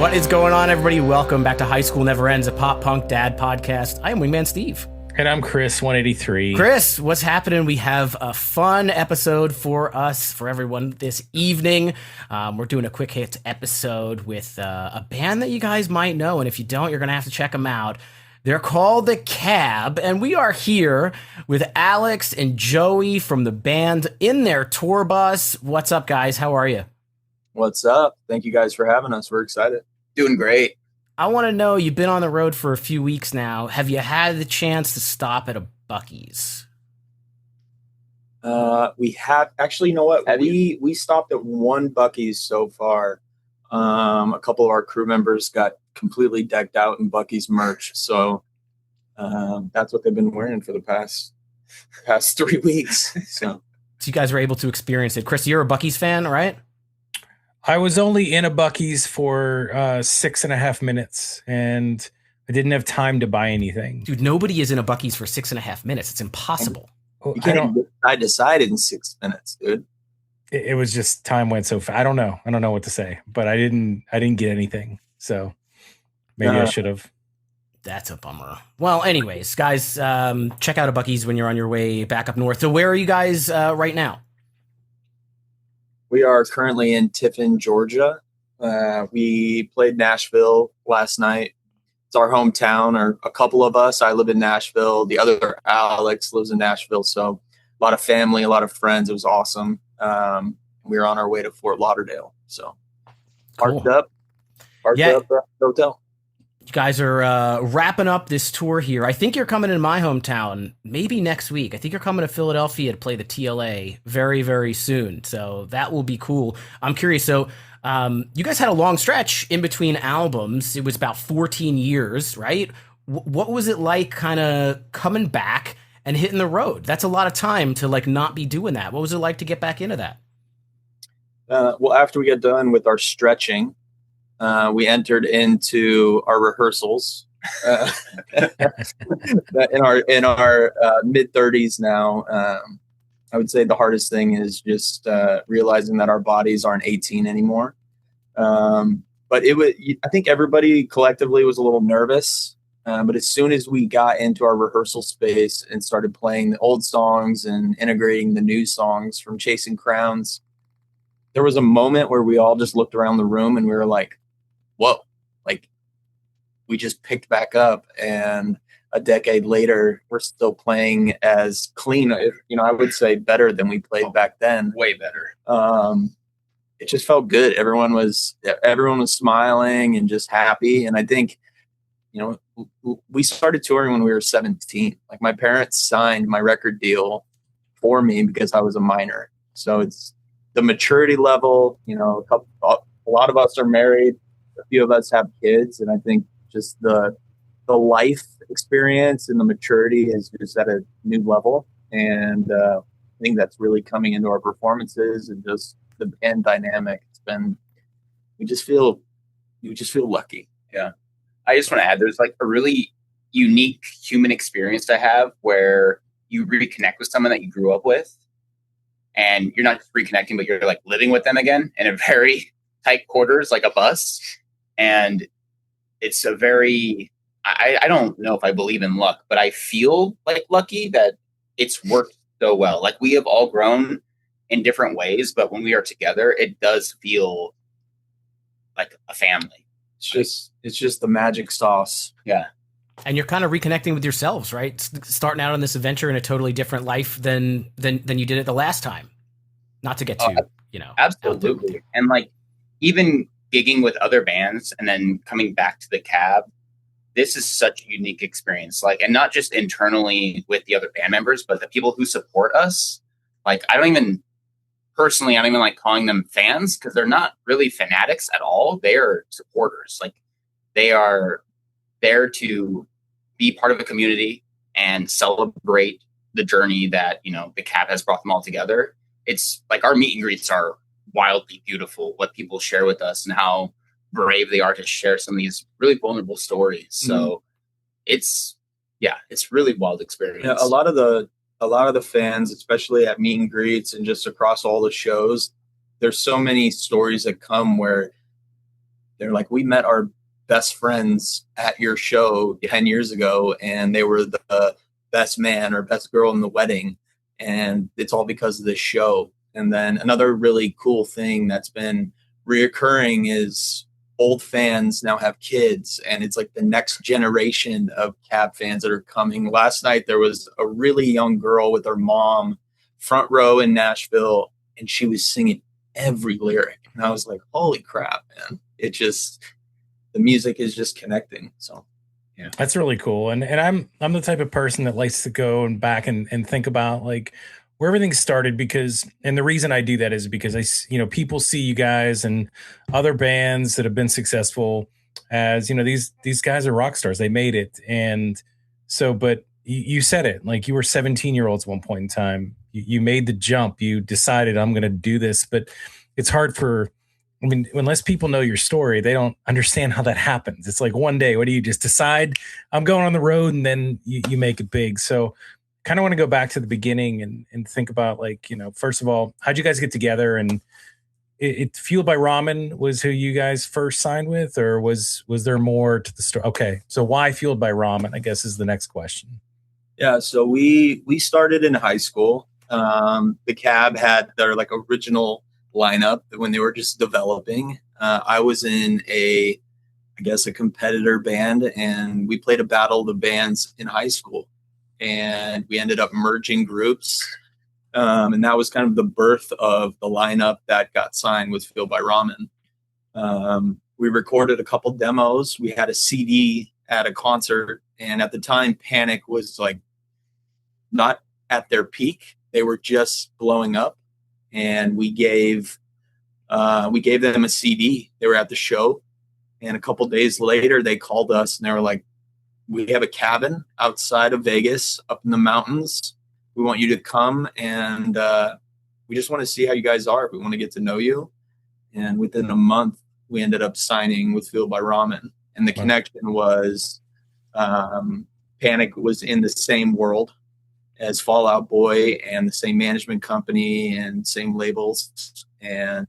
What is going on, everybody? Welcome back to High School Never Ends, a pop punk dad podcast. I am Wingman Steve. And I'm Chris, 183. Chris, what's happening? We have a fun episode for us, for everyone this evening. We're doing a quick hit episode with a band that you guys might know, and if you don't, you're going to have to check them out. They're called The Cab, and we are here with Alex and Joey from the band in their tour bus. What's up, guys? How are you? What's up? Thank you guys for having us. We're excited. Doing great. I want to know, you've been on the road for a few weeks now. Have you had the chance to stop at a Buc-ee's? We have actually, you know what? We stopped at one Buc-ee's so far. A couple of our crew members got completely decked out in Buc-ee's merch. So that's what they've been wearing for the past 3 weeks. So you guys were able to experience it. Chris, you're a Buc-ee's fan, right? I was only in a Buc-ee's for 6.5 minutes, and I didn't have time to buy anything. Dude, nobody is in a Buc-ee's for 6.5 minutes. It's impossible. You can't even get side to side in 6 minutes, dude. It was just time went so fast. I don't know what to say, but I didn't get anything. So maybe I should have. That's a bummer. Well, anyways, guys, check out a Buc-ee's when you're on your way back up north. So where are you guys right now? We are currently in Tiffin, Georgia. We played Nashville last night. It's our hometown, or a couple of us. I live in Nashville. The other Alex lives in Nashville. So a lot of family, a lot of friends. It was awesome. We were on our way to Fort Lauderdale. So parked up at the hotel. You guys are wrapping up this tour here. I think you're coming in my hometown maybe next week. I think you're coming to Philadelphia to play the TLA very, very soon. So that will be cool. I'm curious. So you guys had a long stretch in between albums. It was about 14 years, right? What was it like kind of coming back and hitting the road? That's a lot of time to like not be doing that. What was it like to get back into that? Well, after we got done with our stretching, we entered into our rehearsals in our mid-30s now. I would say the hardest thing is just realizing that our bodies aren't 18 anymore. But I think everybody collectively was a little nervous. But as soon as we got into our rehearsal space and started playing the old songs and integrating the new songs from Chasing Crowns, there was a moment where we all just looked around the room and we were like, whoa, like we just picked back up, and a decade later, we're still playing as clean. I would say better than we played back then. Way better. It just felt good. Everyone was smiling and just happy. And I think, we started touring when we were 17. Like my parents signed my record deal for me because I was a minor. So it's the maturity level. A lot of us are married. A few of us have kids, and I think just the life experience and the maturity is just at a new level. And I think that's really coming into our performances and just the band dynamic. We just feel lucky. Yeah. I just want to add, there's like a really unique human experience to have where you reconnect with someone that you grew up with, and you're not just reconnecting, but you're like living with them again in a very tight quarters, like a bus. And it's a very, I don't know if I believe in luck, but I feel like lucky that it's worked so well. Like we have all grown in different ways, but when we are together, it does feel like a family. It's just the magic sauce. Yeah. And you're kind of reconnecting with yourselves, right? Starting out on this adventure in a totally different life than you did it the last time. Not to get too, absolutely. And like even gigging with other bands and then coming back to the Cab, this is such a unique experience. Like, and not just internally with the other band members, but the people who support us. Like, I don't even like calling them fans because they're not really fanatics at all. They are supporters. Like, they are there to be part of a community and celebrate the journey that, the Cab has brought them all together. It's like our meet and greets are wildly beautiful, what people share with us and how brave they are to share some of these really vulnerable stories. So it's really wild experience. Yeah, a lot of the fans, especially at meet and greets and just across all the shows, there's so many stories that come where they're like, we met our best friends at your show 10 years ago, and they were the best man or best girl in the wedding. And it's all because of this show. And then another really cool thing that's been reoccurring is old fans now have kids, and it's like the next generation of Cab fans that are coming. Last night, there was a really young girl with her mom, front row in Nashville, and she was singing every lyric. And I was like, holy crap, man. It just, the music is just connecting. So yeah, that's really cool. And I'm the type of person that likes to go and back and think about like where everything started, because, and the reason I do that is because people see you guys and other bands that have been successful as, these guys are rock stars. They made it. And so, but you said it, like you were 17-year-olds at one point in time. You made the jump. You decided I'm going to do this, but it's hard unless people know your story, they don't understand how that happens. It's like one day, what do you just decide? I'm going on the road, and then you make it big. So kind of want to go back to the beginning and think about like, first of all, how'd you guys get together? And it Fueled by Ramen was who you guys first signed with, or was there more to the story? Okay. So why Fueled by Ramen, I guess, is the next question. Yeah. So we started in high school. The Cab had their like original lineup when they were just developing. I was in a competitor band, and we played a battle of the bands in high school, and we ended up merging groups. And that was kind of the birth of the lineup that got signed with Fueled by Ramen. We recorded a couple demos. We had a CD at a concert, and at the time Panic was like not at their peak. They were just blowing up. And we gave them a CD. They were at the show, and a couple days later, they called us and they were like, "We have a cabin outside of Vegas, up in the mountains. We want you to come, and we just want to see how you guys are. We want to get to know you." And within a month, we ended up signing with Fueled by Ramen, and the connection was Panic was in the same world as Fall Out Boy, and the same management company and same labels, and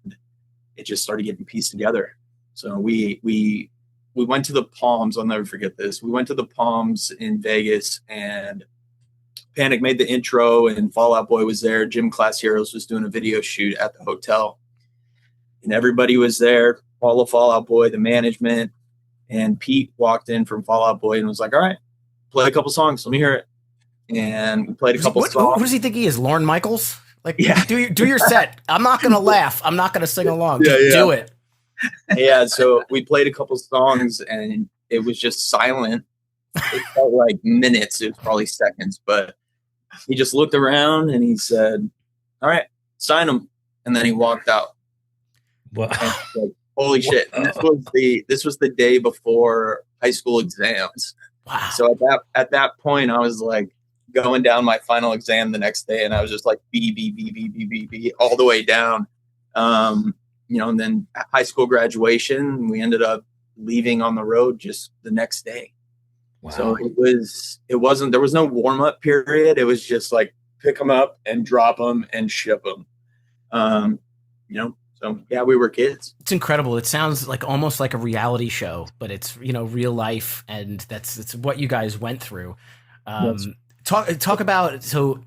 it just started getting pieced together. So we went to the Palms. I'll never forget this. We went to the Palms in Vegas, and Panic made the intro, and Fall Out Boy was there. Gym Class Heroes was doing a video shoot at the hotel, and everybody was there. All of Fall Out Boy, the management, and Pete walked in from Fall Out Boy and was like, "All right, play a couple songs. Let me hear it." And we played a couple songs. Who does he think he is? Lorne Michaels? Like, yeah. do your set. I'm not going to laugh. I'm not going to sing along. Do it. Yeah. So we played a couple songs, and it was just silent. It felt like minutes. It was probably seconds, but he just looked around and he said, "All right, sign him." And then he walked out. Wow. Like, holy shit. And this was the day before high school exams. Wow. So at that point, I was like going down my final exam the next day, and I was just like B all the way down. And then at high school graduation, we ended up leaving on the road just the next day. Wow. So there was no warm up period. It was just like pick them up and drop them and ship them. So yeah, we were kids. It's incredible. It sounds like almost like a reality show, but it's real life, and it's what you guys went through. Yes. Talk about, so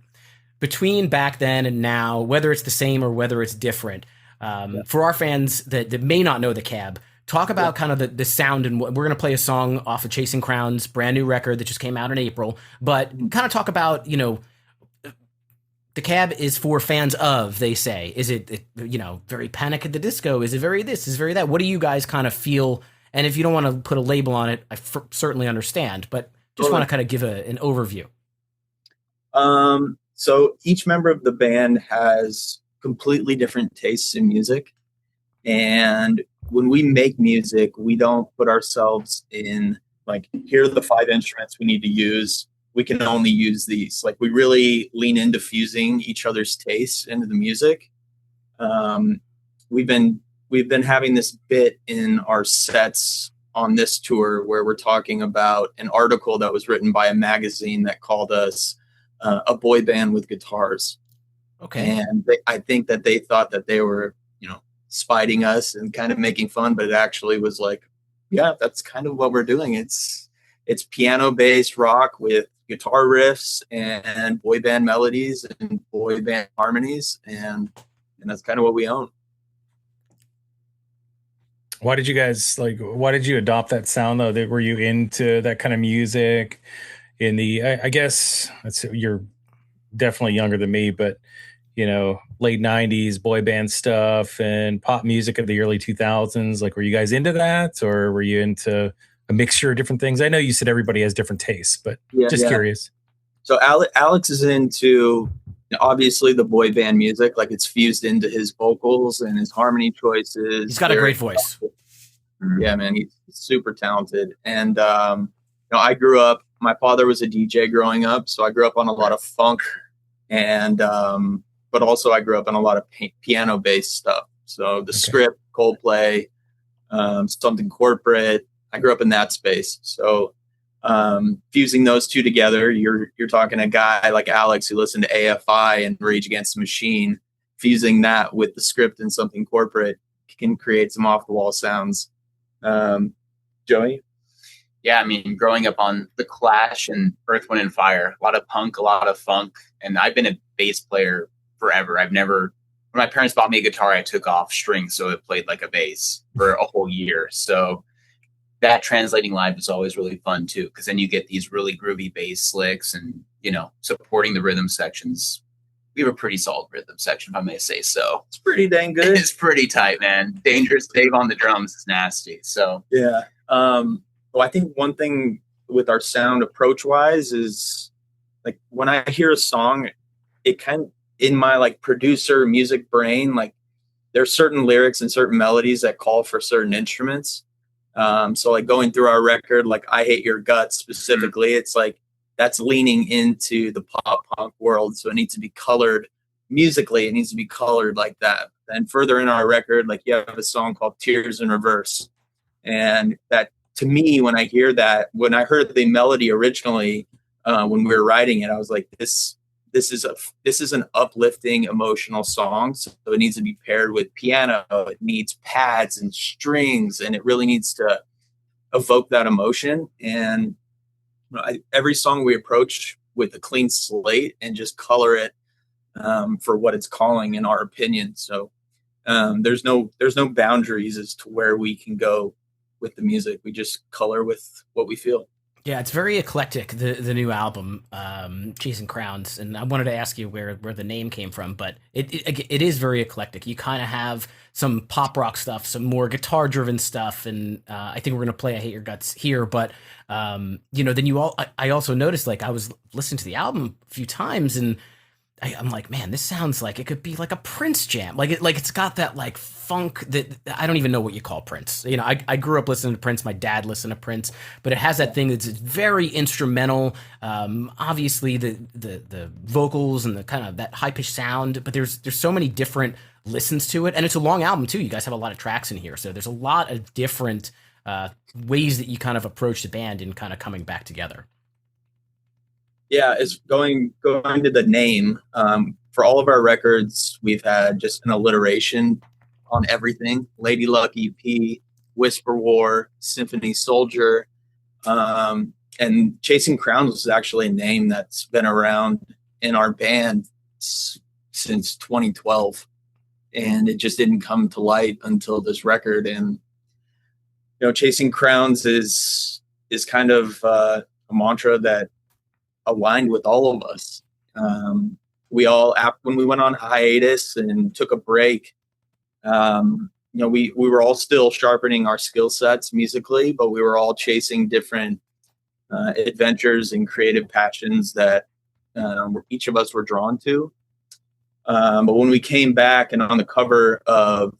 between back then and now, whether it's the same or whether it's different. For our fans that may not know the Cab, talk about kind of the sound, and we're going to play a song off of Chasing Crowns, brand new record that just came out in April. But kind of talk about the Cab is for fans of, they say. Is it very Panic at the Disco? Is it very this? Is it very that? What do you guys kind of feel? And if you don't want to put a label on it, I certainly understand, but just want to kind of give an overview. So each member of the band has completely different tastes in music. And when we make music, we don't put ourselves in like, here are the 5 instruments we need to use. We can only use these. Like, we really lean into fusing each other's tastes into the music. We've been having this bit in our sets on this tour where we're talking about an article that was written by a magazine that called us a boy band with guitars. Okay. And I think that they thought that they were, spiting us and kind of making fun, but it actually was like, yeah, that's kind of what we're doing. It's piano based rock with guitar riffs and boy band melodies and boy band harmonies, and that's kind of what we own. Why did you adopt that sound though? Were you into that kind of music in I guess you're definitely younger than me, but late 90s boy band stuff and pop music of the early 2000s, like were you guys into that, or were you into a mixture of different things? I know you said everybody has different tastes, but curious. So Alex is into obviously the boy band music, like it's fused into his vocals and his harmony choices. He's got a great voice. Yeah, man, he's super talented. And I grew up, my father was a DJ growing up, so I grew up on a lot of funk, and but also I grew up on a lot of piano based stuff. So the Script, Coldplay, something corporate. I grew up in that space. So fusing those two together, you're talking a guy like Alex who listened to AFI and Rage Against the Machine. Fusing that with the Script and something corporate can create some off the wall sounds. Joey? Yeah, I mean, growing up on The Clash and Earth, Wind and Fire, a lot of punk, a lot of funk, and I've been a bass player forever. When my parents bought me a guitar, I took off strings so it played like a bass for a whole year. So that translating live is always really fun too, because then you get these really groovy bass licks and, supporting the rhythm sections. We have a pretty solid rhythm section, if I may say so. It's pretty dang good. It's pretty tight, man. Dangerous Dave on the drums is nasty. So yeah. Well, I think one thing with our sound approach wise is like when I hear a song, it kind of in my like producer music brain, like there's certain lyrics and certain melodies that call for certain instruments. So like going through our record, like I Hate Your Guts specifically, it's like that's leaning into the pop punk world. So it needs to be colored musically. It needs to be colored like that. And further in our record, like you have a song called Tears in Reverse. And that to me, when I heard the melody originally, when we were writing it, I was like, this is an uplifting emotional song. So it needs to be paired with piano. It needs pads and strings, and it really needs to evoke that emotion. And every song we approach with a clean slate and just color it for what it's calling, in our opinion. So there's no boundaries as to where we can go with the music. We just color with what we feel. Yeah, it's very eclectic, the new album, Chasing Crowns, and I wanted to ask you where the name came from, but it is very eclectic. You kind of have some pop rock stuff, some more guitar driven stuff, and I think we're gonna play I Hate Your Guts here, but then I also noticed, like, I was listening to the album a few times, and I'm like, man, this sounds like it could be like a Prince jam. Like it's got that like funk that I don't even know what you call Prince. I grew up listening to Prince. My dad listened to Prince, but it has that thing that's very instrumental. Obviously the vocals and the kind of that high pitched sound, but there's so many different listens to it, and it's a long album too. You guys have a lot of tracks in here, so there's a lot of different ways that you kind of approach the band and kind of coming back together. Yeah, it's going to the name. For all of our records, we've had just an alliteration on everything. Lady Luck EP, Whisper War, Symphony Soldier, and Chasing Crowns was actually a name that's been around in our band since 2012, and it just didn't come to light until this record. And Chasing Crowns is kind of a mantra that aligned with all of us. We all, when we went on hiatus and took a break, we were all still sharpening our skill sets musically, but we were all chasing different adventures and creative passions that each of us were drawn to. But when we came back, and on the cover of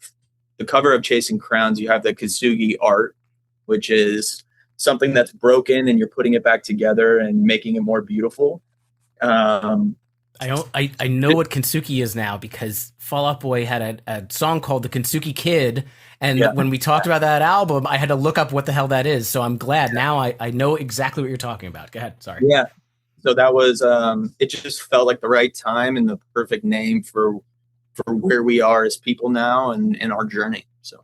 Chasing Crowns, you have the Kintsugi art, which is something that's broken and you're putting it back together and making it more beautiful. I know what Kintsugi is now, because Fall Out Boy had a song called The Kintsugi Kid, and when we talked about that album, I had to look up what the hell that is. So I'm glad now I know exactly what you're talking about. Go ahead. Sorry. Yeah. So that was it just felt like the right time and the perfect name for for where we are as people now and in our journey. So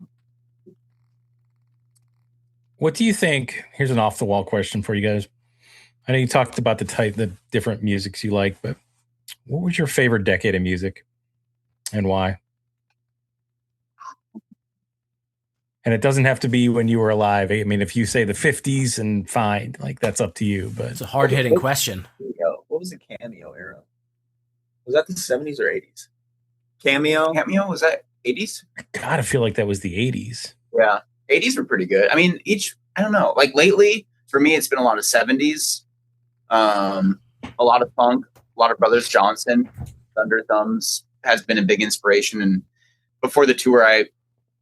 What do you think? Here's an off the wall question for you guys. I know you talked about the different musics you like, but what was your favorite decade of music and why? And it doesn't have to be when you were alive. I mean, if you say the 50s, and fine, like that's up to you. But It's a hard hitting question. what was the Cameo era? Was that the 70s or 80s? Cameo? Cameo, was that 80s? I gotta feel like that was the 80s. Yeah. 80s were pretty good. I mean, I don't know. Like lately, for me, it's been a lot of 70s, a lot of funk, a lot of Brothers Johnson, Thunder Thumbs has been a big inspiration. And before the tour,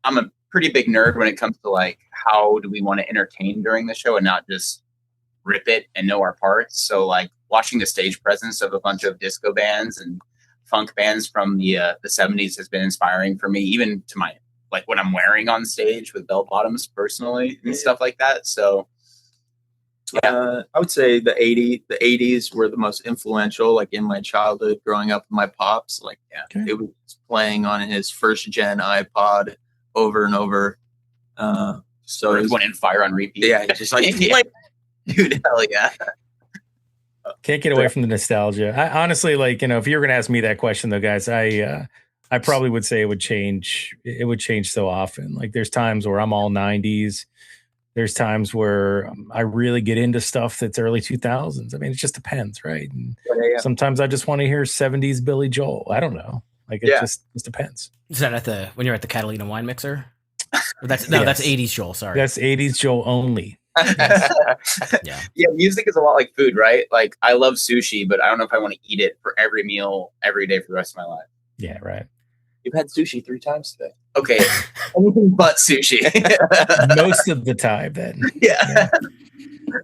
I'm a pretty big nerd when it comes to like how do we want to entertain during the show and not just rip it and know our parts. So like watching the stage presence of a bunch of disco bands and funk bands from the 70s has been inspiring for me, even to my like what I'm wearing on stage with bell bottoms personally and stuff like that. So I would say the 80s were the most influential, like in my childhood growing up with my pops. Like, It was playing on his first gen iPod over and over. So it went in fire on repeat. Yeah, just like, dude, hell yeah. Can't get away from the nostalgia. I honestly, like, if you were going to ask me that question though, guys, I probably would say it would change. It would change so often. Like there's times where I'm all 90s. There's times where I really get into stuff that's early 2000s. I mean, it just depends, right? And sometimes I just want to hear 70s Billy Joel. I don't know. Like it just depends. Is that when you're at the Catalina wine mixer? That's 80s Joel. Sorry, that's 80s Joel only. Yeah, music is a lot like food, right? Like I love sushi, but I don't know if I want to eat it for every meal every day for the rest of my life. Yeah, right. You've had sushi 3 times today. Okay, anything but sushi. Most of the time, then. Yeah.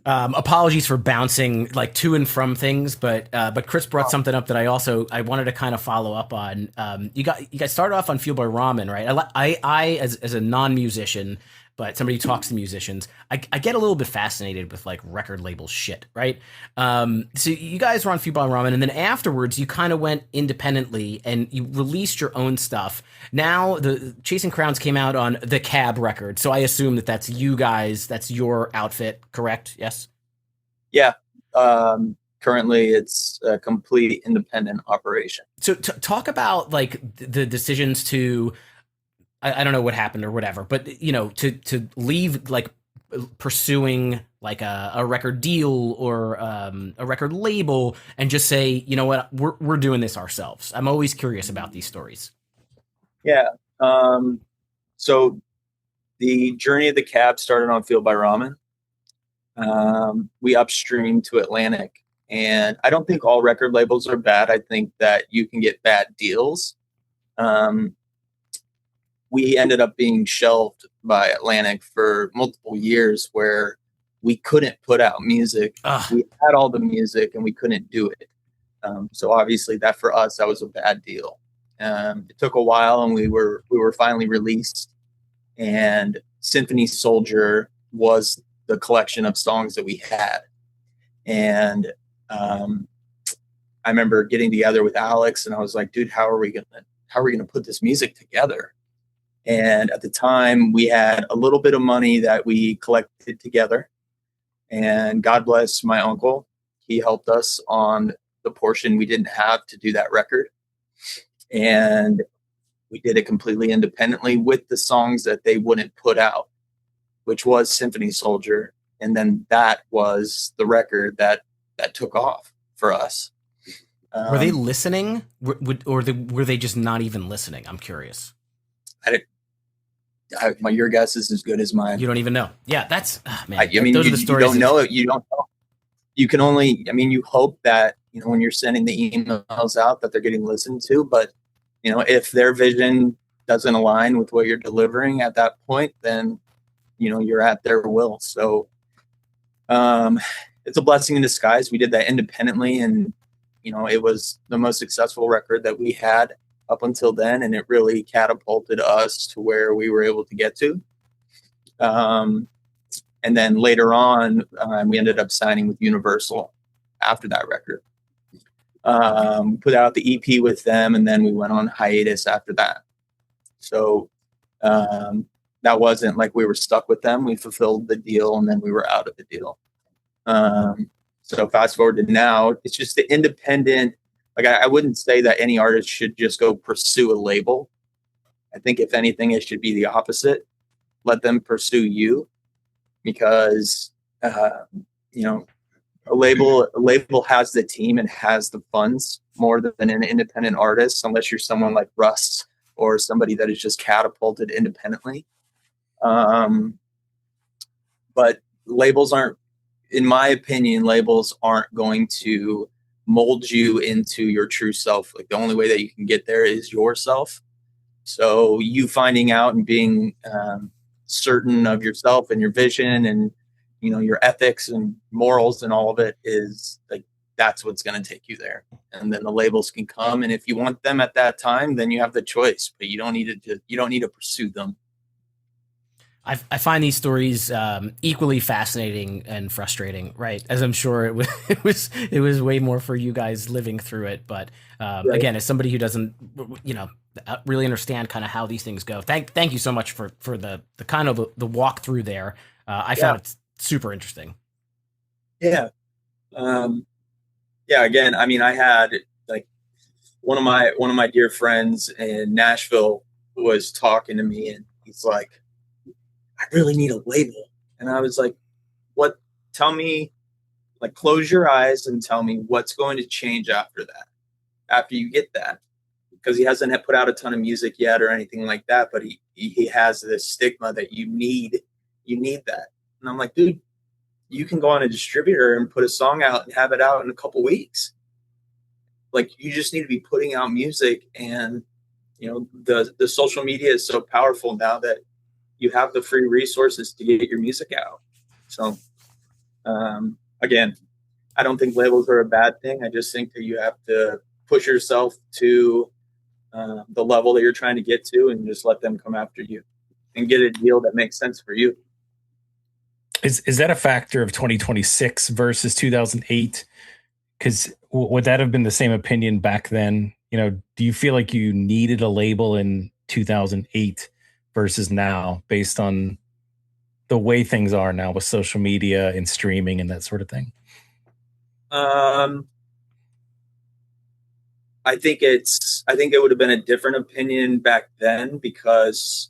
Apologies for bouncing like to and from things, but Chris brought something up that I wanted to kind of follow up on. You guys started off on Fueled by Ramen, right? I as a non-musician, but somebody who talks to musicians, I get a little bit fascinated with like record label shit, right? So you guys were on Fueled by Ramen, and then afterwards you kind of went independently and you released your own stuff. Now the Chasing Crowns came out on the Cab record, so I assume that's you guys, that's your outfit, correct? Yes. Yeah. Currently, it's a complete independent operation. So talk about like the decisions to. I don't know what happened or whatever, but to leave like pursuing like a record deal or a record label and just say, you know what, we're doing this ourselves. I'm always curious about these stories. Yeah. So the journey of the Cab started on Fueled by Ramen. We upstreamed to Atlantic, and I don't think all record labels are bad. I think that you can get bad deals. We ended up being shelved by Atlantic for multiple years where we couldn't put out music. We had all the music and we couldn't do it. So obviously that for us, that was a bad deal. It took a while and we were finally released, and Symphony Soldier was the collection of songs that we had. And I remember getting together with Alex and I was like, dude, how are we gonna put this music together? And at the time, we had a little bit of money that we collected together. And God bless my uncle. He helped us on the portion we didn't have to do that record. And we did it completely independently with the songs that they wouldn't put out, which was Symphony Soldier. And then that was the record that took off for us. Were they listening? Or were they just not even listening? I'm curious. Your guess is as good as mine. You don't even know. Yeah, that's man. Those are the stories. You don't know it. You don't know. You can only. You hope that when you're sending the emails out that they're getting listened to. But if their vision doesn't align with what you're delivering at that point, then you're at their will. So, it's a blessing in disguise. We did that independently, and it was the most successful record that we had up until then, and it really catapulted us to where we were able to get to. And then later on, we ended up signing with Universal after that record. Put out the EP with them, and then we went on hiatus after that. So that wasn't like we were stuck with them. We fulfilled the deal, and then we were out of the deal. So fast forward to now, it's just the independent. Like I wouldn't say that any artist should just go pursue a label. I think if anything, it should be the opposite. Let them pursue you, because you know, a label has the team and has the funds more than an independent artist, unless you're someone like Russ or somebody that is just catapulted independently. But labels aren't, in my opinion, labels aren't going to mold you into your true self. Like the only way that you can get there is yourself. So you finding out and being certain of yourself and your vision and, you know, your ethics and morals and all of it is like, that's what's going to take you there. And then the labels can come. And if you want them at that time, then you have the choice, but you don't need to pursue them. I find these stories equally fascinating and frustrating, right? As I'm sure it was way more for you guys living through it. But right. Again, as somebody who doesn't, you know, really understand kind of how these things go, thank you so much for the kind of the walk through there. I found it super interesting. Yeah. Again, I mean, I had like one of my dear friends in Nashville was talking to me, and he's like, I really need a label. And I was like, what? Tell me, like, close your eyes and tell me what's going to change after that, after you get that. Because he hasn't put out a ton of music yet or anything like that, but he has this stigma that you need that. And I'm like, dude, you can go on a distributor and put a song out and have it out in a couple weeks. Like, you just need to be putting out music. And, you know, the social media is so powerful now that you have the free resources to get your music out. So, again, I don't think labels are a bad thing. I just think that you have to push yourself to the level that you're trying to get to, and just let them come after you and get a deal that makes sense for you. Is that a factor of 2026 versus 2008? Because would that have been the same opinion back then? You know, do you feel like you needed a label in 2008 versus now, based on the way things are now with social media and streaming and that sort of thing? I think it would have been a different opinion back then, because,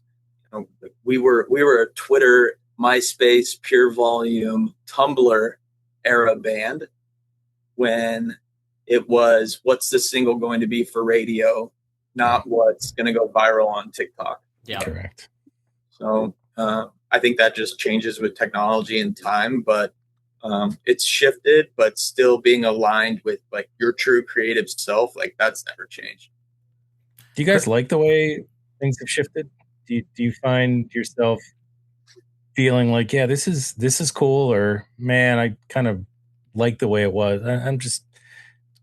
you know, we were a Twitter, MySpace, Pure Volume, Tumblr era band, when it was, what's the single going to be for radio, not what's going to go viral on TikTok. Yeah, correct. So I think that just changes with technology and time, but it's shifted, but still being aligned with like your true creative self, like that's never changed. Do you guys like the way things have shifted? Do you find yourself feeling like, yeah, this is cool, or man, I kind of like the way it was?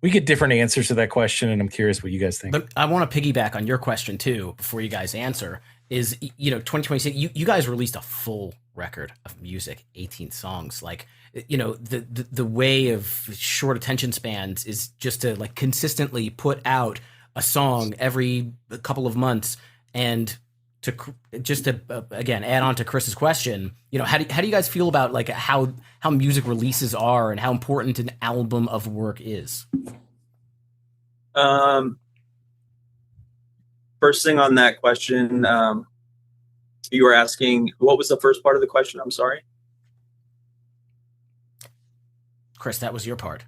We get different answers to that question, and I'm curious what you guys think. But I want to piggyback on your question too before you guys answer. Is, you know, 2026, you guys released a full record of music, 18 songs. Like, you know, the way of short attention spans is just to like consistently put out a song every couple of months. And to again add on to Chris's question, you know, how do you guys feel about like how music releases are and how important an album of work is? First thing on that question, you were asking, what was the first part of the question? I'm sorry. Chris, that was your part.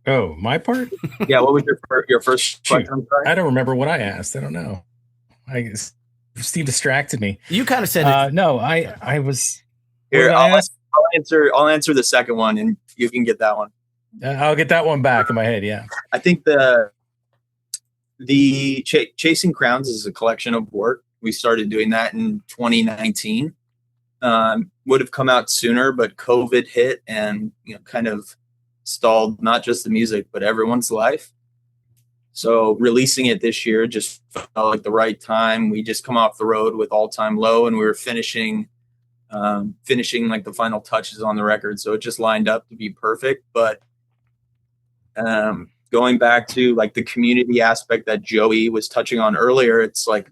Oh, my part? Yeah. What was your first question? I'm sorry. I don't remember what I asked. I don't know. Steve distracted me. You kind of said no. I was. Here, I'll answer the second one, and you can get that one. I'll get that one back in my head. Yeah. I think the Chasing Crowns is a collection of work. We started doing that in 2019. Would have come out sooner, but COVID hit and, you know, kind of stalled not just the music but everyone's life. So releasing it this year just felt like the right time. We just come off the road with All Time Low, and we were finishing like the final touches on the record. So it just lined up to be perfect. But going back to like the community aspect that Joey was touching on earlier, it's like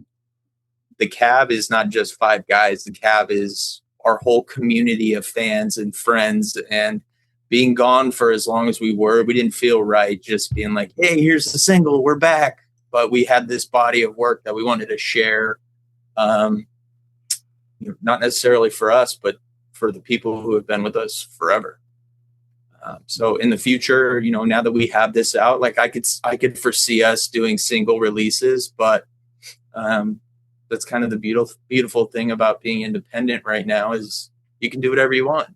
the cab is not just 5 guys. The cab is our whole community of fans and friends. And being gone for as long as we were, we didn't feel right just being like, hey, here's the single, we're back. But we had this body of work that we wanted to share. Not necessarily for us, but for the people who have been with us forever. So in the future, now that we have this out, like I could foresee us doing single releases, but that's kind of the beautiful thing about being independent right now is you can do whatever you want.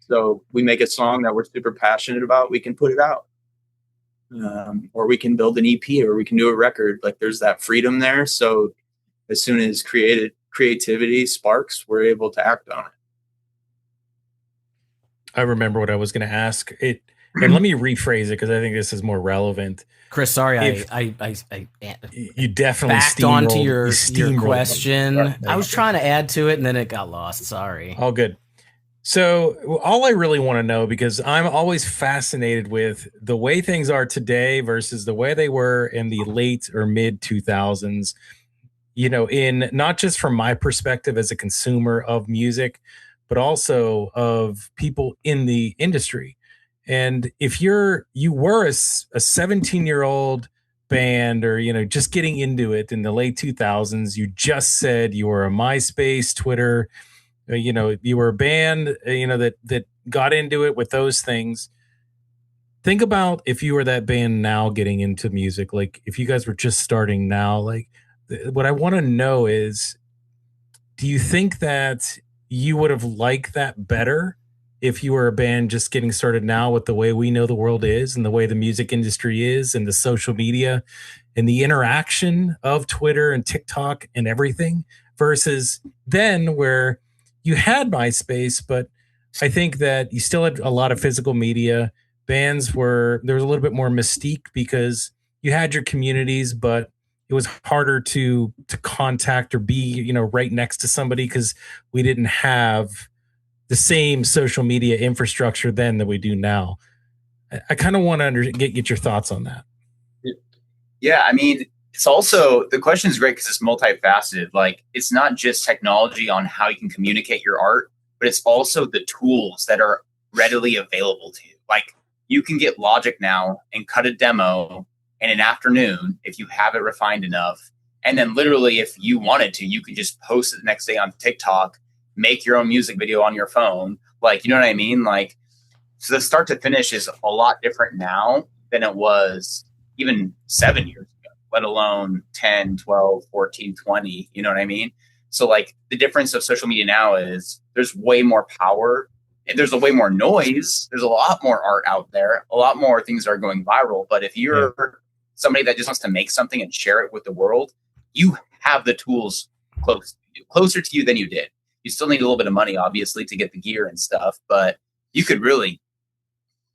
So we make a song that we're super passionate about, we can put it out. Or we can build an EP, or we can do a record. Like there's that freedom there. So as soon as creativity sparks, we're able to act on it. I remember what I was going to ask it, and let me rephrase it because I think this is more relevant. Chris, sorry, I you definitely backed onto your steamrolled question. Right. I was trying to add to it, and then it got lost. Sorry. All good. So all I really want to know, because I'm always fascinated with the way things are today versus the way they were in the late or mid 2000s, in not just from my perspective as a consumer of music, but also of people in the industry. And if you were a 17-year-old band, or, just getting into it in the late 2000s, you just said you were a MySpace, Twitter, you were a band, that got into it with those things. Think about if you were that band now getting into music, like if you guys were just starting now, like what I want to know is, do you think that you would have liked that better if you were a band just getting started now with the way we know the world is and the way the music industry is and the social media and the interaction of Twitter and TikTok and everything, versus then where you had MySpace, but I think that you still had a lot of physical media. There was a little bit more mystique because you had your communities, but it was harder to contact or be, right next to somebody because we didn't have the same social media infrastructure then that we do now. I kind of want to get your thoughts on that. Yeah, I mean, it's also, the question is great because it's multifaceted. Like, it's not just technology on how you can communicate your art, but it's also the tools that are readily available to you. Like, you can get Logic now and cut a demo in an afternoon if you have it refined enough. And then literally, if you wanted to, you could just post it the next day on TikTok, make your own music video on your phone. Like, you know what I mean? Like, so the start to finish is a lot different now than it was even 7 years ago, let alone 10, 12, 14, 20. You know what I mean? So like the difference of social media now is there's way more power. There's a way more noise. There's a lot more art out there. A lot more things are going viral. But if you're somebody that just wants to make something and share it with the world, you have the tools closer to you than you did. You still need a little bit of money, obviously, to get the gear and stuff, but you could really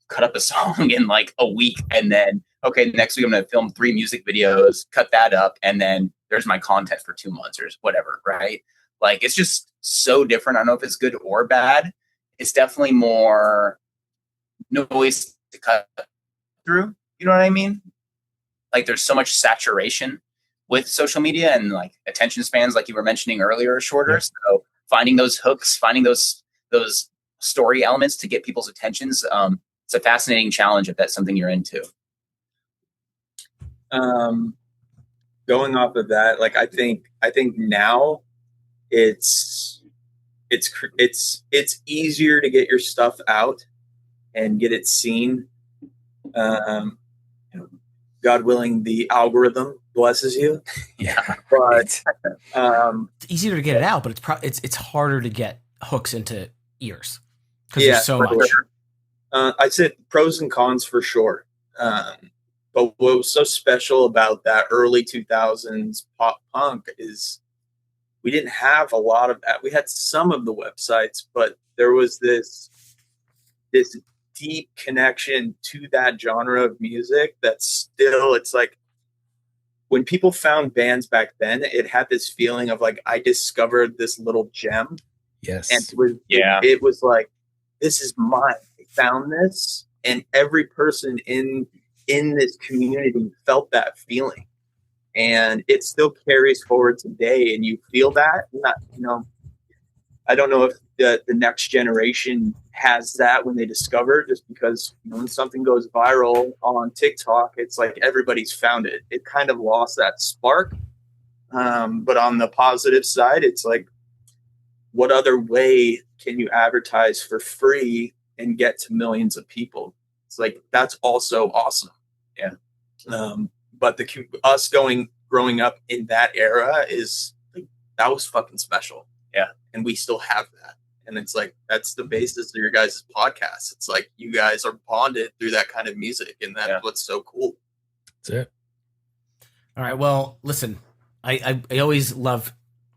cut up a song in like a week and then, okay, next week I'm going to film 3 music videos, cut that up, and then there's my content for 2 months or whatever, right? Like, it's just so different. I don't know if it's good or bad. It's definitely more noise to cut through. You know what I mean? Like, there's so much saturation with social media, and like attention spans, like you were mentioning earlier, are shorter. Yeah. So finding those hooks, finding those story elements to get people's attentions, it's a fascinating challenge if that's something you're into. Going off of that, like I think now it's easier to get your stuff out and get it seen. God willing, the algorithm blesses you. Yeah, but it's easier to get it out, but it's harder to get hooks into ears because there's so much. Sure. I'd say pros and cons for sure. But what was so special about that early 2000s pop punk is we didn't have a lot of that. We had some of the websites, but there was this deep connection to that genre of music that still, it's like when people found bands back then, it had this feeling of like, I discovered this little gem. Yes. And it was like, this is mine. I found this. And every person in in this community felt that feeling, and it still carries forward today. And you feel that, not, you know, I don't know if the next generation has that when they discover it, just because, you know, when something goes viral on TikTok, it's like everybody's found it. It kind of lost that spark. But on the positive side, it's like, what other way can you advertise for free and get to millions of people? It's like, that's also awesome. Yeah. But us growing up in that era is like, that was fucking special. Yeah. And we still have that. And it's like, that's the basis of your guys' podcast. It's like, you guys are bonded through that kind of music. And that's what's so cool. That's it. All right. Well, listen, I always love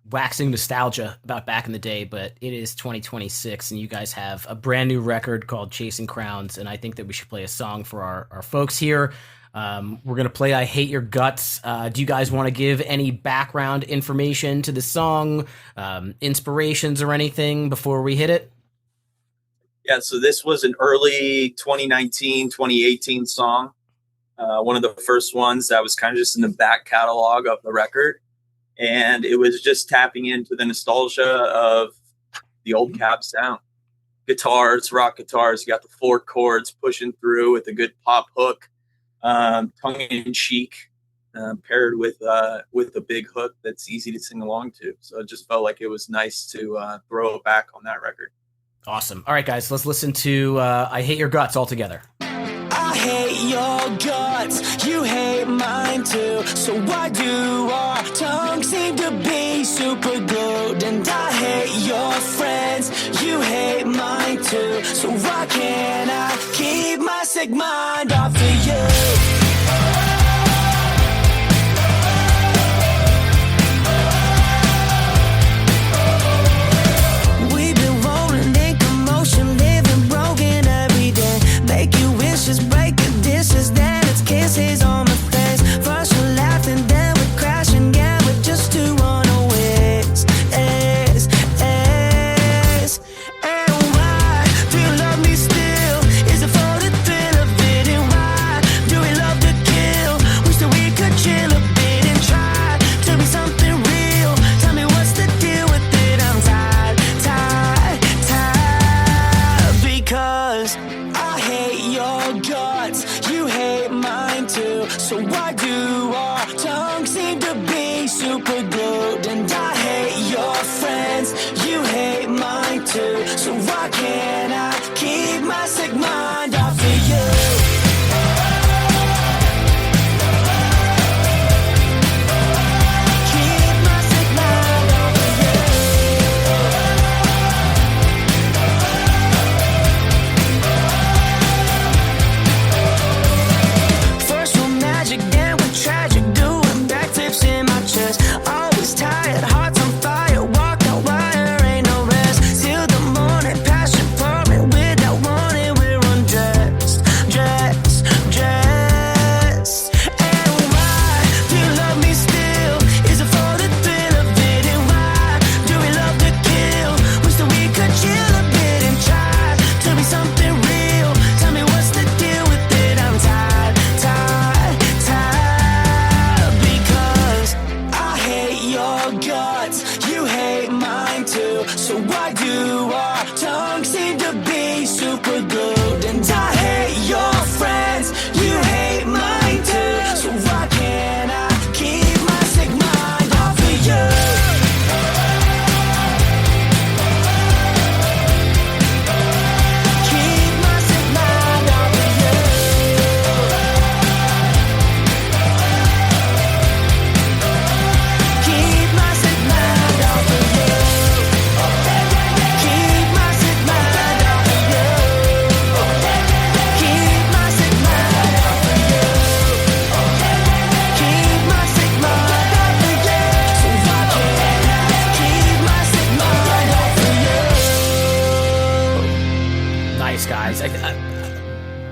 waxing nostalgia about back in the day, but it is 2026 and you guys have a brand new record called Chasing Crowns. And I think that we should play a song for our folks here. We're going to play I Hate Your Guts. Do you guys want to give any background information to the song, inspirations or anything before we hit it? Yeah, so this was an early 2019, 2018 song. One of the first ones that was kind of just in the back catalog of the record. And it was just tapping into the nostalgia of the old cab sound. Guitars, rock guitars, you got the 4 chords pushing through with a good pop hook. Tongue-in-cheek, paired with a big hook that's easy to sing along to. So it just felt like it was nice to throw it back on that record. Awesome. All right, guys, let's listen to I Hate Your Guts all together. I hate your guts, you hate mine too. So why do our tongues seem to be super glued? And I hate your friends, you hate mine too. So why can't I keep my sick mind off of you? Kisses on my face. First we laughed and then we crashed, and yeah, we're just two runaways. And why do you love me still? Is it for the thrill of it? And why do we love to kill? Wish that we could chill a bit and try to be something real. Tell me what's the deal with it? I'm tired, because I hate your guts, you hate mine too. So why do our tongues seem to be super glued? And I hate your friends, you hate mine too. So why can't I keep my sick mind off of you? Always tired, hearts on fire, walk out wire, ain't no rest. Till the morning, passion pouring, without warning, we're undressed, dressed. And why do you love me still? Is it for the thrill of it? And why do we love to kill? Wish that we could chill a bit and try to be something real. Tell me what's the deal with it? I'm tired, because I hate your guts, you hate mine too. So why do our tongues seem to be super glued? And I hate your friends, you hate mine too. So why can't I keep my sick mind off of you? Keep my sick mind off of you. Keep my sick mind off of you. Keep my sick mind off of you. Keep my sick mind off of you. Keep my sick mind off of you. So why can't I keep my sick mind off of you? Nice, guys.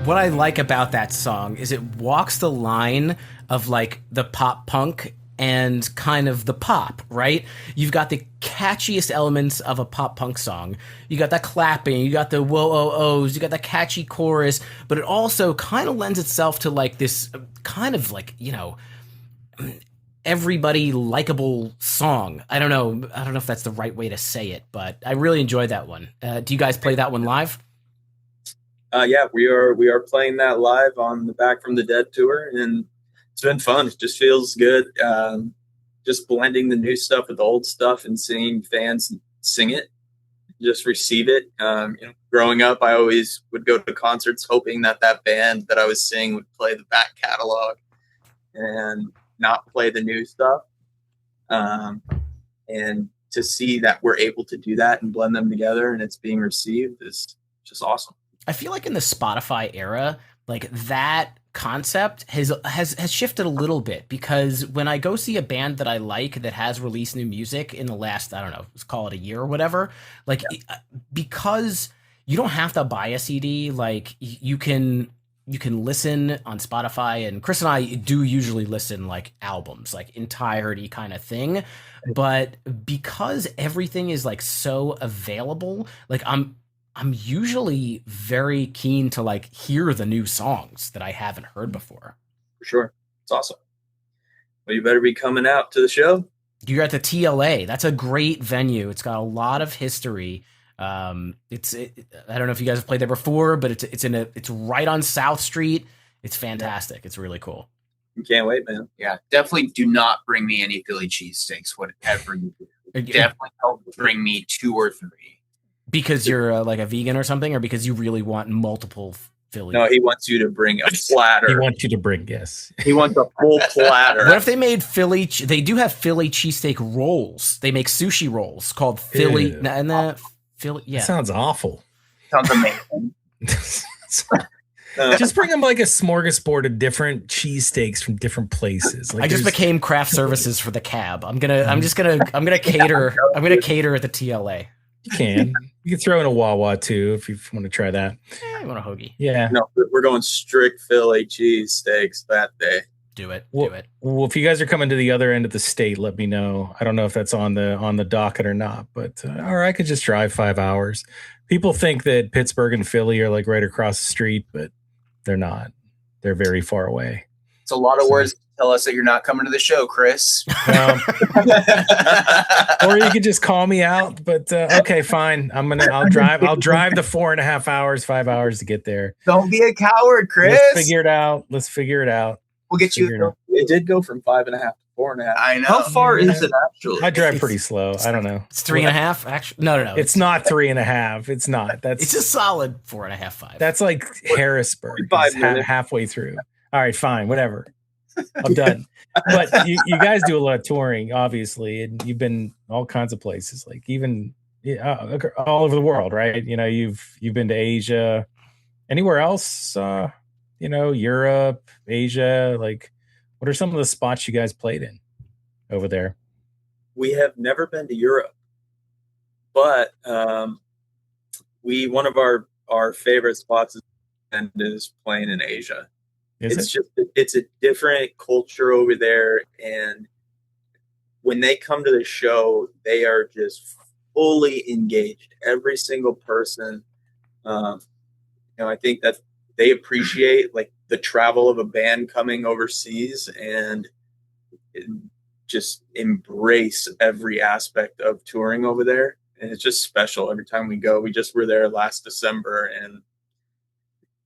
What I like about that song is it walks the line of like the pop punk and kind of the pop, right? You've got the catchiest elements of a pop punk song. You got that clapping, you got the whoa-oh-ohs, you got that catchy chorus, but it also kind of lends itself to like this kind of like, you know, everybody likable song. I don't know if that's the right way to say it, but I really enjoyed that one. Do you guys play that one live? Yeah, we are playing that live on the Back from the Dead tour, and it's been fun. It just feels good. Just blending the new stuff with the old stuff and seeing fans sing it, just receive it. Growing up, I always would go to concerts hoping that band that I was seeing would play the back catalog and not play the new stuff. And to see that we're able to do that and blend them together and it's being received is just awesome. I feel like in the Spotify era, like that concept has shifted a little bit, because when I go see a band that I like that has released new music in the last, I don't know, let's call it a year or whatever, like because you don't have to buy a CD, like you can listen on Spotify, and Chris and I do usually listen like albums, like entirety kind of thing. But because everything is like so available, like I'm usually very keen to like hear the new songs that I haven't heard before. For sure. It's awesome. Well, you better be coming out to the show. You're at the TLA. That's a great venue. It's got a lot of history. I don't know if you guys have played there before, but it's right on South Street. It's fantastic. It's really cool. Can't wait, man. Yeah, definitely do not bring me any Philly cheesesteaks, whatever you do. Definitely don't bring me 2 or 3. Because you're like a vegan or something, or because you really want multiple Philly? No, he wants you to bring a platter. He wants you to bring, yes. He wants a full platter. What if they made Philly? They do have Philly cheesesteak rolls. They make sushi rolls called Philly. Ew. And the Philly, yeah. That sounds awful. Sounds amazing. Just bring them like a smorgasbord of different cheesesteaks from different places. Like I just became craft services for the cab. I'm gonna cater. I'm gonna cater at the TLA. You can. You can throw in a Wawa too if you want to try that. I want a hoagie. Yeah. No, we're going strict Philly cheesesteaks that day. Do it. Well, if you guys are coming to the other end of the state, let me know. I don't know if that's on the docket or not, but or I could just drive 5 hours. People think that Pittsburgh and Philly are like right across the street, but they're not. They're very far away. It's a lot of words to tell us that you're not coming to the show, Chris. Or you could just call me out. But okay, fine. I'll drive the 4.5 hours, 5 hours to get there. Don't be a coward, Chris. Let's figure it out. We'll get you. It did go from 5.5 to 4.5. I know. How far is it actually? I drive pretty slow. I don't know. It's 3.5. Actually, no. It's not 3.5. It's not. It's a solid 4.5, 5. That's like Harrisburg. 5 It's halfway through. All right, fine, whatever. I'm done. But you guys do a lot of touring, obviously, and you've been all kinds of places, like even all over the world, right? You know, you've been to Asia. Anywhere else? Europe, Asia. Like, what are some of the spots you guys played in over there? We have never been to Europe, but one of our favorite spots is playing in Asia. It's a different culture over there, and when they come to the show, they are just fully engaged. Every single person, I think that they appreciate like the travel of a band coming overseas and just embrace every aspect of touring over there. And it's just special every time we go. We just were there last December, and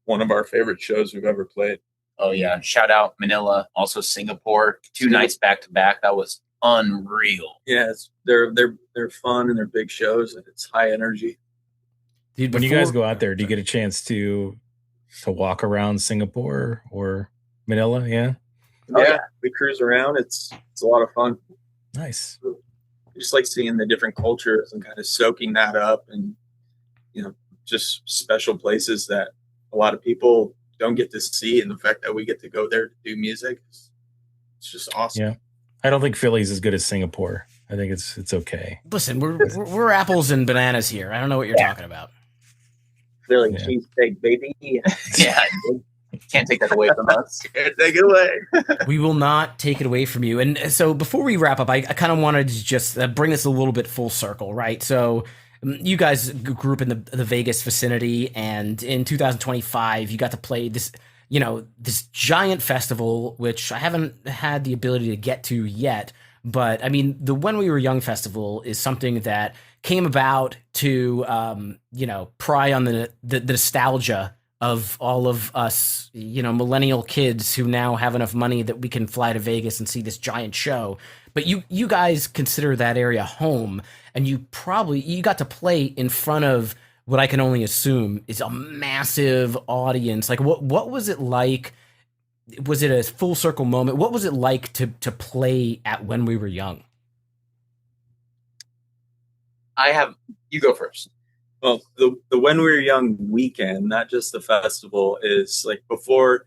one of our favorite shows we've ever played. Oh yeah. Shout out Manila, also Singapore. 2 nights back to back. That was unreal. Yeah, they're fun and they're big shows and it's high energy. Dude, when you guys go out there, do you get a chance to walk around Singapore or Manila? Yeah. Yeah, we cruise around. It's a lot of fun. Nice. Just like seeing the different cultures and kind of soaking that up, and just special places that a lot of people don't get to see, and the fact that we get to go there to do music, it's just awesome. Yeah, I don't think Philly's as good as Singapore. I think it's okay. Listen, we're apples and bananas here. I don't know what you're talking about. Philly cheesesteak, baby. Yeah. Can't take that away from us. Can't take it away. We will not take it away from you. And so before we wrap up, I kind of wanted to just bring this a little bit full circle, right? So you guys grew up in the Vegas vicinity, and in 2025, you got to play this, this giant festival, which I haven't had the ability to get to yet. But I mean, the When We Were Young festival is something that came about to, pry on the nostalgia of all of us, millennial kids who now have enough money that we can fly to Vegas and see this giant show. But you guys consider that area home, and you got to play in front of what I can only assume is a massive audience. Like, what was it like? Was it a full circle moment? What was it like to play at When We Were Young? You go first. Well, the When We Were Young weekend, not just the festival, is like before.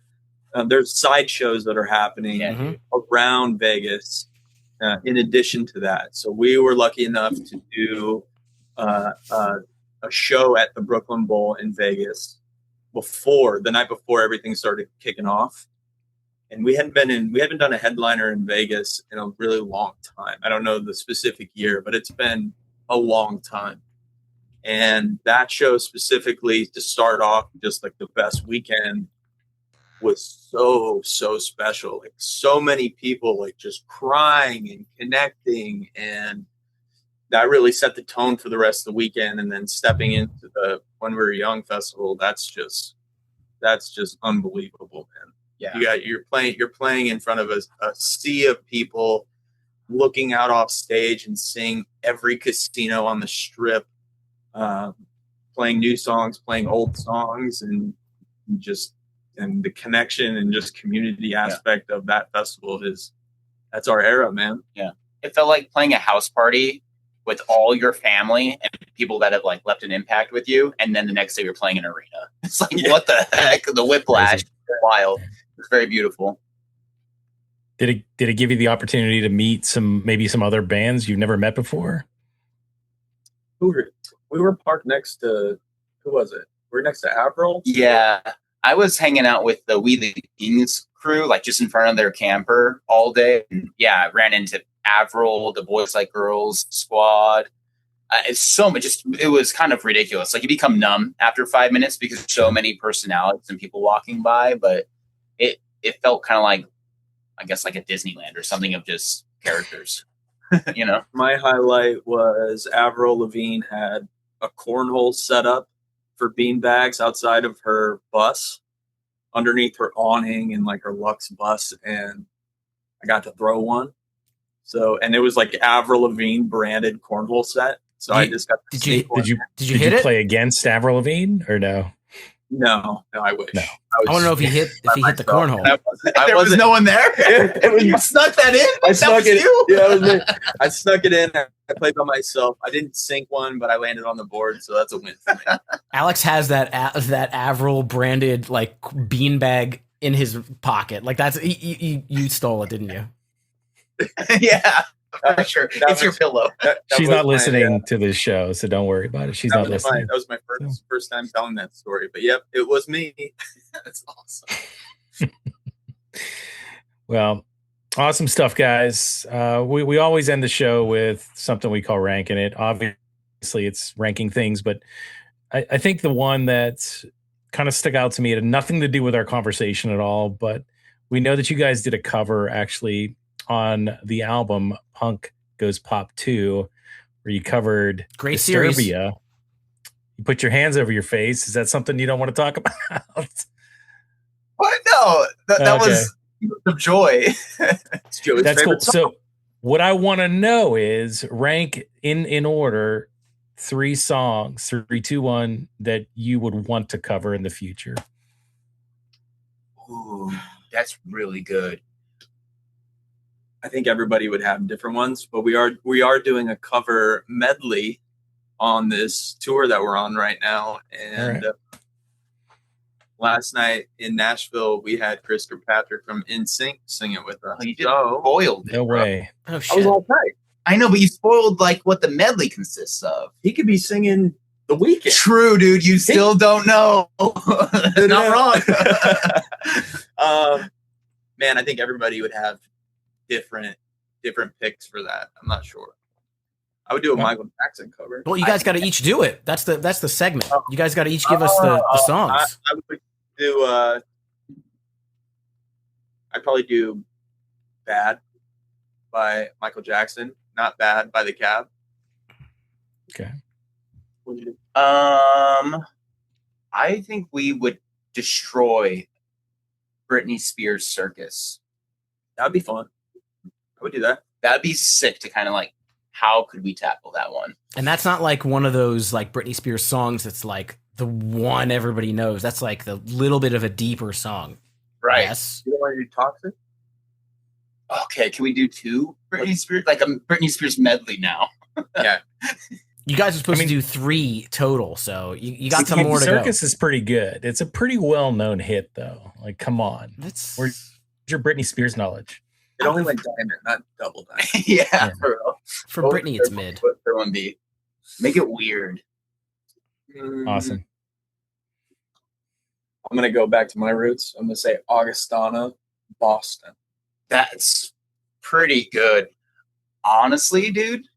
There's side shows that are happening around Vegas. In addition to that, so we were lucky enough to do a show at the Brooklyn Bowl in Vegas the night before everything started kicking off, and we haven't done a headliner in Vegas in a really long time. I don't know the specific year, but it's been a long time. And that show specifically, to start off just like the best weekend, was so special. Like, so many people like just crying and connecting, and that really set the tone for the rest of the weekend. And then stepping into the When We Were Young festival, that's just unbelievable, man. Yeah, you're playing in front of a sea of people, looking out off stage and seeing every casino on the strip, playing new songs, playing old songs, and the connection and just community aspect of that festival that's our era, man. Yeah. It felt like playing a house party with all your family and people that have like left an impact with you. And then the next day you're playing an arena. It's like, what the heck? The whiplash. Wild. It's very beautiful. Did it give you the opportunity to meet maybe some other bands you've never met before? We were parked next to, who was it? We were next to Avril. Yeah. I was hanging out with the We the Kings crew, like just in front of their camper all day. And I ran into Avril, the Boys Like Girls squad. It's so much. It was kind of ridiculous. Like, you become numb after 5 minutes because so many personalities and people walking by. But it felt kind of like, I guess, like a Disneyland or something of just characters. My highlight was Avril Lavigne had a cornhole set up for beanbags outside of her bus, underneath her awning in like her Lux bus, and I got to throw one. So, and it was like Avril Lavigne branded cornhole set. So I just got. Did you Did hit you it? play against Avril Lavigne or no? No, I wish. No. I want to know if he hit the cornhole. There was no one there. You snuck that in. I snuck it. You? Yeah, it was me. I snuck it in. I played by myself. I didn't sink one, but I landed on the board, so that's a win for me. Alex has that Avril branded like beanbag in his pocket. Like, that's you stole it, didn't you? Yeah. For sure. It's your pillow. She's not listening to this show, so don't worry about it. She's not listening. That was my first time telling that story. But yep, it was me. That's awesome. Well, awesome stuff, guys. We always end the show with something we call ranking it. Obviously, it's ranking things, but I think the one that kind of stuck out to me, it had nothing to do with our conversation at all, but we know that you guys did a cover actually on the album Punk Goes Pop 2, where you covered Great series. Disturbia. You put your hands over your face. Is that something you don't want to talk about? What? No, that was the joy. It's Joey's That's cool. favorite song. So what I want to know is rank in order 3 songs, 3, 2, 1, that you would want to cover in the future. Ooh, that's really good. I think everybody would have different ones, but we are doing a cover medley on this tour that we're on right now. And last night in Nashville, we had Chris Kirkpatrick from NSYNC sing it with us. You just spoiled it. No way. Oh I was shit! all right. I know, but you spoiled like what the medley consists of. He could be singing The Weeknd. True, dude. You still don't know. Not wrong. Man, I think everybody would have different picks for that. I'm not sure. I would do a Michael Jackson cover. Well, you guys got to each do it. That's the segment. You guys got to each give us the songs. I would do. I'd probably do "Bad" by Michael Jackson, "Not Bad" by The Cab. Okay. What would you do? I think we would destroy Britney Spears Circus. That'd be fun. I would do that. That'd be sick to kind of like, how could we tackle that one? And that's not like one of those like Britney Spears songs that's like the one everybody knows. That's like the little bit of a deeper song. Right. Yes. You don't want to do Toxic? Okay, can we do 2 Britney Spears? Like a Britney Spears medley now. Yeah. You guys are supposed to do 3 total, so you got some more to go. Circus is pretty good. It's a pretty well-known hit, though. Like, come on. Where's your Britney Spears knowledge? It only went diamond, not double diamond. Yeah, for real. For Britney, it's mid. What for one be? Make it weird. Awesome. I'm gonna go back to my roots. I'm gonna say Augustana, Boston. That's pretty good. Honestly, dude,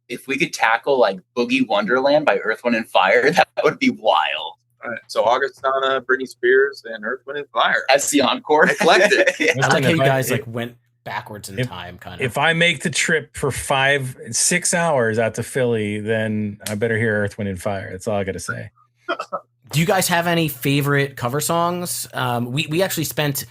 if we could tackle like Boogie Wonderland by Earth, Wind, and Fire, that would be wild. All right. So Augustana, Britney Spears, and Earth, Wind, and Fire. As the encore. Eclectic. Yeah. I like how you guys If- like went backwards in time, kind of. If I make the trip for 6 hours out to Philly, then I better hear Earth, Wind, and Fire. That's all I got to say. Do you guys have any favorite cover songs? We actually spent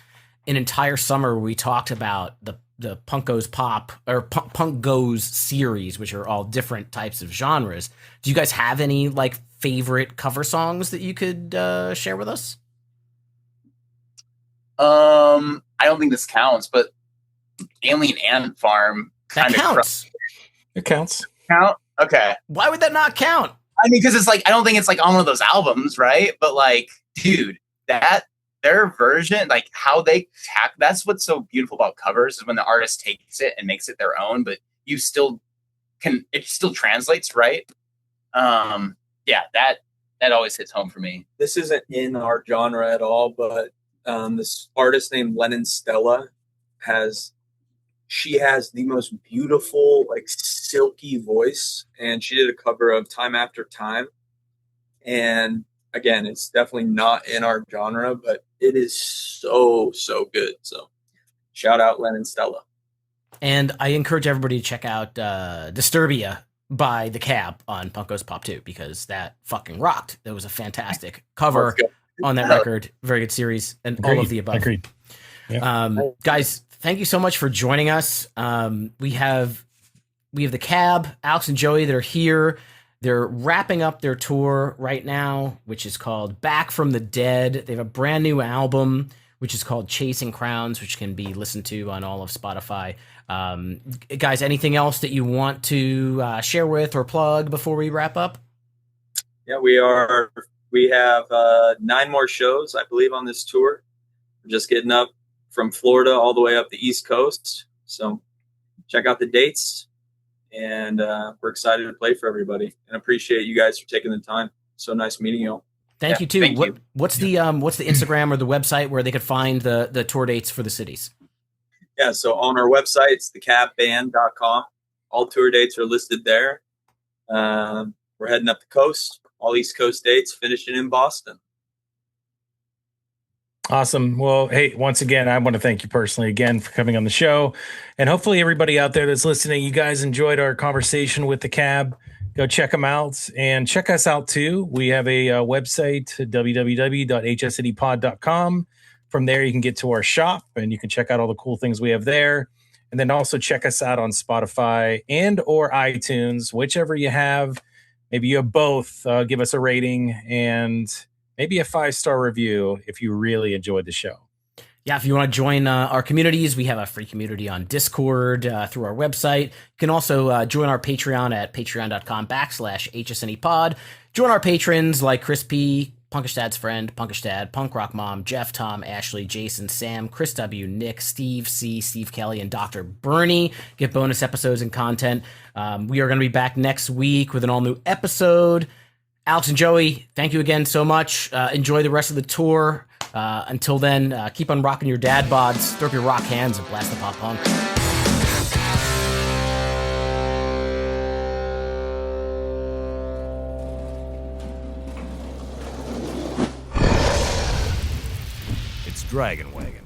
an entire summer where we talked about the Punk Goes Pop or Punk Goes series, which are all different types of genres. Do you guys have any like favorite cover songs that you could share with us? I don't think this counts, but Alien Ant Farm That kind of counts. It counts. count. Okay. Why would that not count? I mean, because it's like, I don't think it's like on one of those albums, right? But like, dude, their version, like how they that's what's so beautiful about covers is when the artist takes it and makes it their own, but you still it still translates, right? Yeah, that always hits home for me. This isn't in our genre at all, but this artist named Lennon Stella has the most beautiful, like silky voice, and she did a cover of Time After Time. And again, it's definitely not in our genre, but it is so good. So shout out Lennon Stella. And I encourage everybody to check out Disturbia by The Cab on Punk Goes Pop 2, because that fucking rocked. That was a fantastic cover on that record. Very good series, and all of the above. Agreed. Yeah. Guys, thank you so much for joining us. We have The Cab, Alex and Joey that are here. They're wrapping up their tour right now, which is called Back from the Dead. They have a brand new album, which is called Chasing Crowns, which can be listened to on all of Spotify. Guys, anything else that you want to share with or plug before we wrap up? Yeah, we have 9 more shows, I believe, on this tour. We're just getting up from Florida all the way up the East Coast. So check out the dates. And we're excited to play for everybody, and appreciate you guys for taking the time. So nice meeting you all. Thank you too. Thank you. What's the Instagram or the website where they could find the tour dates for the cities? Yeah, so on our website, it's thecabband.com. All tour dates are listed there. We're heading up the coast, all East Coast dates, finishing in Boston. Awesome. Well, hey, once again, I want to thank you personally again for coming on the show. And hopefully everybody out there that's listening, you guys enjoyed our conversation with The Cab. Go check them out and check us out too. We have a website, www.hscitypod.com. From there, you can get to our shop and you can check out all the cool things we have there. And then also check us out on Spotify and or iTunes, whichever you have. Maybe you have both. Give us a rating and maybe a 5-star review if you really enjoyed the show. Yeah, if you want to join our communities, we have a free community on Discord through our website. You can also join our Patreon at patreon.com/HSNEpod. Join our patrons like Chris P., Punkish Dad's friend, Punkish Dad, Punk Rock Mom, Jeff, Tom, Ashley, Jason, Sam, Chris W., Nick, Steve C., Steve Kelly, and Dr. Bernie. Get bonus episodes and content. We are going to be back next week with an all-new episode. Alex and Joey, thank you again so much. Enjoy the rest of the tour. Until then, keep on rocking your dad bods, throw up your rock hands, and blast the pop punk. It's Dragon Wagon.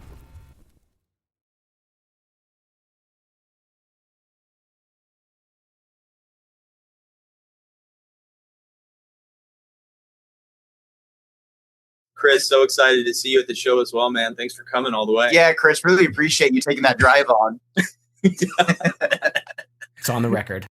Chris, so excited to see you at the show as well, man. Thanks for coming all the way. Yeah, Chris, really appreciate you taking that drive on. It's on the record.